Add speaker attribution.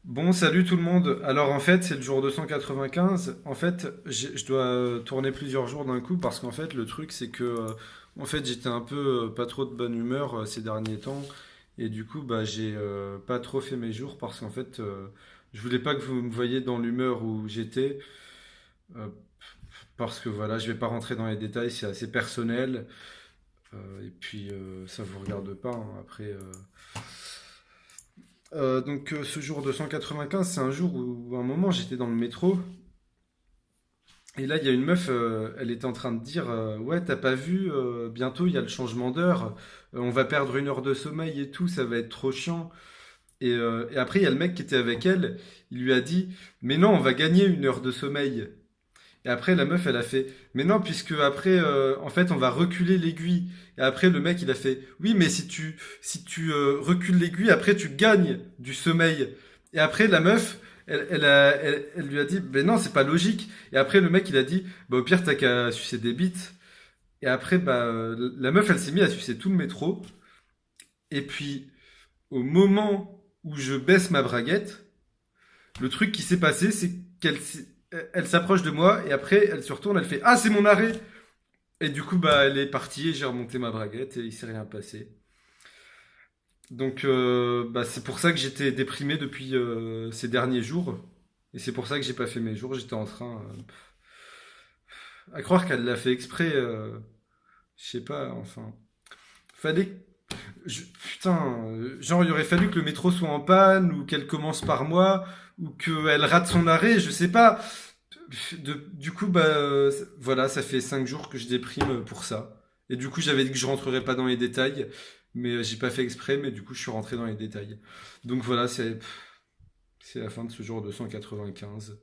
Speaker 1: Bon, salut tout le monde. Alors en fait, c'est le jour 295. En fait, je dois tourner plusieurs jours d'un coup parce qu'en fait, le truc, c'est que en fait, j'étais un peu pas trop de bonne humeur ces derniers temps et du coup, bah, j'ai pas trop fait mes jours parce qu'en fait, je voulais pas que vous me voyiez dans l'humeur où j'étais euh, parce que voilà, je vais pas rentrer dans les détails, c'est assez personnel et puis ça vous regarde pas hein. Après. Ce jour 295, c'est un jour où, à un moment, j'étais dans le métro. Et là, il y a une meuf, elle était en train de dire ouais, t'as pas vu, bientôt il y a le changement d'heure, on va perdre 1 heure de sommeil et tout, ça va être trop chiant. Et après, il y a le mec qui était avec elle, il lui a dit mais non, on va gagner 1 heure de sommeil. Et après, la meuf, elle a fait mais non, puisque après, en fait, on va reculer l'aiguille. Et après, le mec, il a fait oui, mais si tu recules l'aiguille, après, tu gagnes du sommeil. Et après, la meuf, elle lui a dit mais non, c'est pas logique. Et après, le mec, il a dit bah, au pire, t'as qu'à sucer des bites. Et après, bah, la meuf, elle s'est mise à sucer tout le métro. Et puis, au moment où je baisse ma braguette, le truc qui s'est passé, c'est qu'elle s'approche de moi et après elle se retourne, elle fait ah c'est mon arrêt et du coup bah elle est partie et j'ai remonté ma braguette et il s'est rien passé. Donc bah, c'est pour ça que j'étais déprimé depuis ces derniers jours et c'est pour ça que j'ai pas fait mes jours. J'étais en train à croire qu'elle l'a fait exprès. Je sais pas. Enfin, fallait putain, genre, il aurait fallu que le métro soit en panne, ou qu'elle commence par moi, ou qu'elle rate son arrêt, je sais pas. Du coup, bah, voilà, ça fait 5 jours que je déprime pour ça. Et du coup, j'avais dit que je rentrerais pas dans les détails, mais j'ai pas fait exprès, mais du coup, je suis rentré dans les détails. Donc voilà, c'est la fin de ce jour 295.